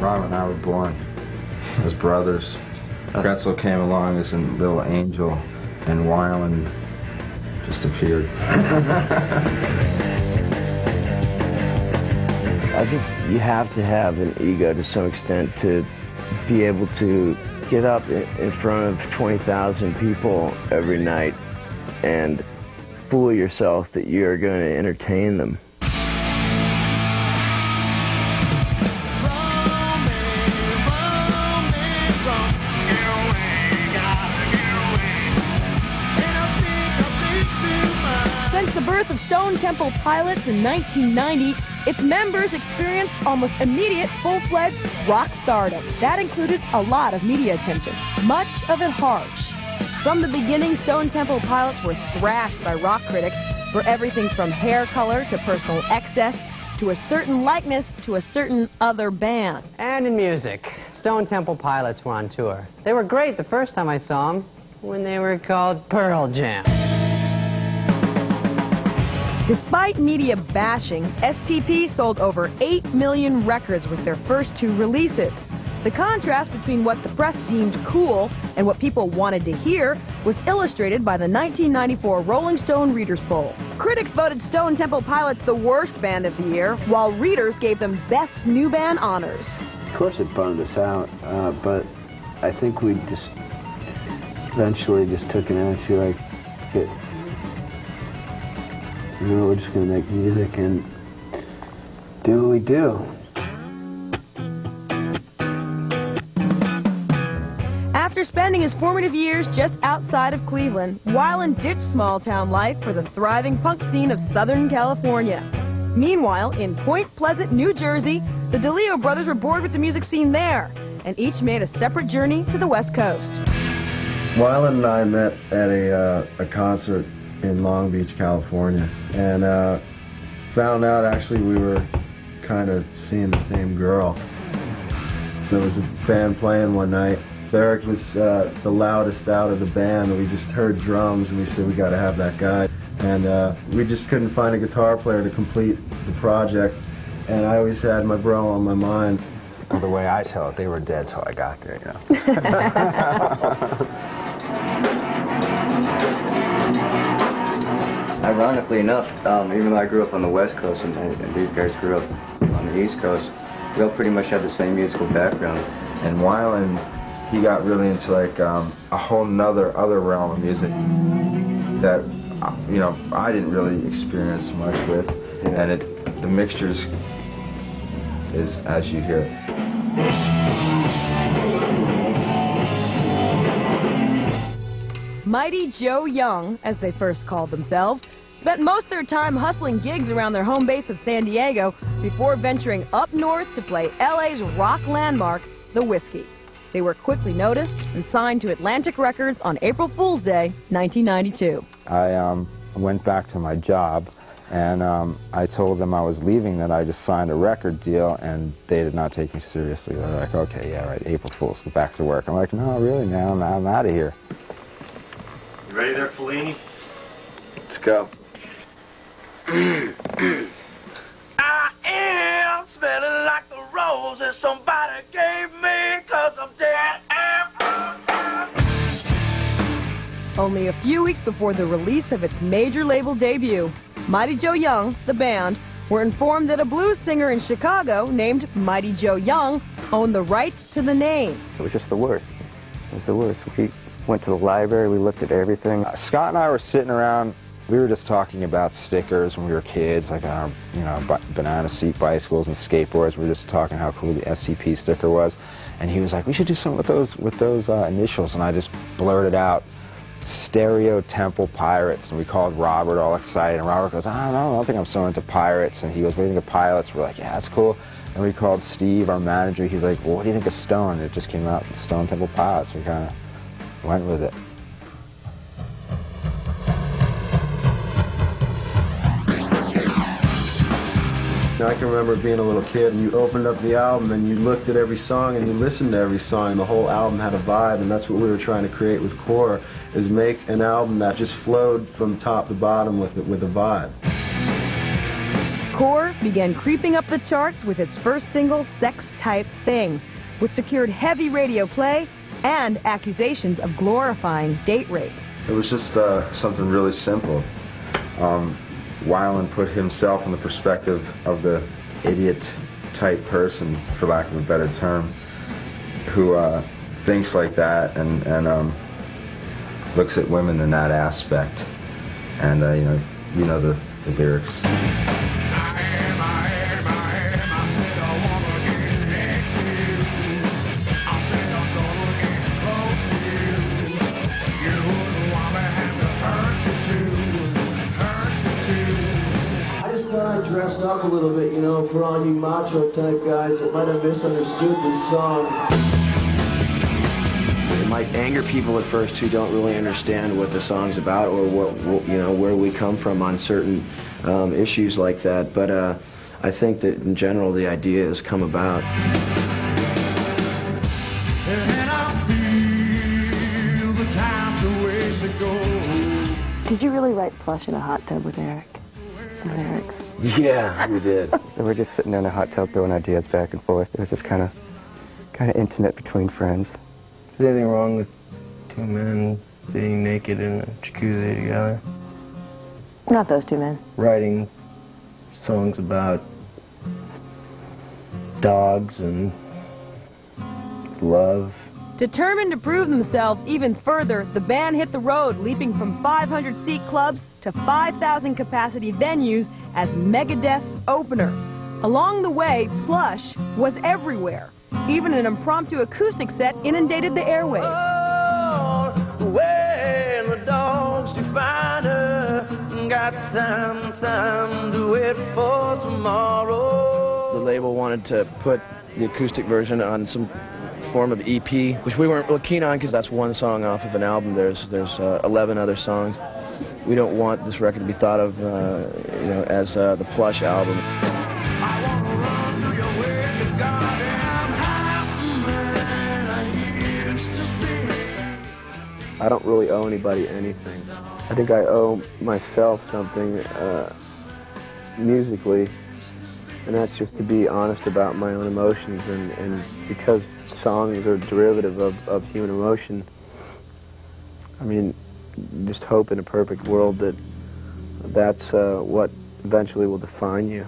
Ron and I were born as brothers. Pretzel came along as a little angel, and Weiland just appeared. I think you have to have an ego to some extent to be able to get up in front of 20,000 people every night and fool yourself that you're going to entertain them. Since the birth of Stone Temple Pilots in 1990, its members experienced almost immediate full-fledged rock stardom. That included a lot of media attention, much of it harsh. From the beginning, Stone Temple Pilots were thrashed by rock critics for everything from hair color to personal excess to a certain likeness to a certain other band. And in music, Stone Temple Pilots were on tour. They were great the first time I saw them, when they were called Pearl Jam. Despite media bashing, STP sold over 8 million records with their first 2 releases. The contrast between what the press deemed cool and what people wanted to hear was illustrated by the 1994 Rolling Stone Readers Poll. Critics voted Stone Temple Pilots the worst band of the year, while readers gave them Best New Band honors. Of course it bummed us out, but I think we just eventually just took an attitude like, we're just going to make music and do what we do. After spending his formative years just outside of Cleveland, Weiland ditched small-town life for the thriving punk scene of Southern California. Meanwhile, in Point Pleasant, New Jersey, the DeLeo brothers were bored with the music scene there, and each made a separate journey to the West Coast. Weiland and I met at a concert in Long Beach, California, and found out actually we were kind of seeing the same girl. There was a band playing one night. Eric was the loudest out of the band, and we just heard drums, and we said we got to have that guy. And we just couldn't find a guitar player to complete the project, and I always had my bro on my mind. Well, the way I tell it, they were dead till I got there, you know. Ironically enough, even though I grew up on the West Coast and these guys grew up on the East Coast, we all pretty much had the same musical background. And Weiland, he got really into like a whole other realm of music that you know I didn't really experience much with, and the mixtures is as you hear it. Mighty Joe Young, as they first called themselves, spent most of their time hustling gigs around their home base of San Diego before venturing up north to play LA's rock landmark, the Whiskey. They were quickly noticed and signed to Atlantic Records on April Fool's Day, 1992. I went back to my job, and I told them I was leaving, that I just signed a record deal, and they did not take me seriously. They're like, okay, yeah, right, April Fool's, go back to work. I'm like, no, really, man, I'm out of here. You ready there, Fellini? Let's go. I am smelling like the roses somebody gave me, 'cause I'm dead. Only a few weeks before the release of its major label debut, Mighty Joe Young, the band, were informed that a blues singer in Chicago named Mighty Joe Young owned the rights to the name. It was just the worst. It was the worst. We went to the library, we looked at everything. Scott and I were sitting around, we were just talking about stickers when we were kids, like on our banana seat bicycles and skateboards. We were just talking how cool the SCP sticker was. And he was like, we should do something with those initials. And I just blurted out, Stereo Temple Pirates. And we called Robert, all excited. And Robert goes, I don't think I'm so into pirates. And he goes, what do you think of pilots? We're like, yeah, that's cool. And we called Steve, our manager. He's like, well, what do you think of Stone? And it just came out, Stone Temple Pilots. We kind of went with it. I can remember being a little kid, and you opened up the album and you looked at every song and you listened to every song, and the whole album had a vibe, and that's what we were trying to create with Core, is make an album that just flowed from top to bottom with a vibe. Core began creeping up the charts with its first single, Sex Type Thing, which secured heavy radio play and accusations of glorifying date rape. It was just something really simple. Weiland put himself in the perspective of the idiot-type person, for lack of a better term, who thinks like that and looks at women in that aspect. And you know the lyrics. Dressed up a little bit, you know, for all you macho type guys that might have misunderstood this song. It might anger people at first who don't really understand what the song's about or what you know, where we come from on certain issues like that. But I think that in general the idea has come about. And I feel the time's a ways to go. Did you really write Plush in a hot tub with Eric? The lyrics. Yeah, we did. So we're just sitting in a hot tub throwing ideas back and forth. It was just kind of intimate between friends. Is there anything wrong with two men sitting naked in a jacuzzi together? Not those two men. Writing songs about dogs and love. Determined to prove themselves even further, the band hit the road, leaping from 500-seat clubs to 5,000-capacity venues as Megadeth's opener. Along the way, Plush was everywhere. Even an impromptu acoustic set inundated the airwaves. Oh, when the dogs you find her, got time to wait for tomorrow. The label wanted to put the acoustic version on some form of EP, which we weren't real keen on because that's one song off of an album. There's 11 other songs. We don't want this record to be thought of, you know, as the Plush album. I wanna run through your way, the goddamn happy man I used to be. I don't really owe anybody anything. I think I owe myself something musically, and that's just to be honest about my own emotions, and because songs are derivative of human emotion, I mean, just hope in a perfect world that that's what eventually will define you.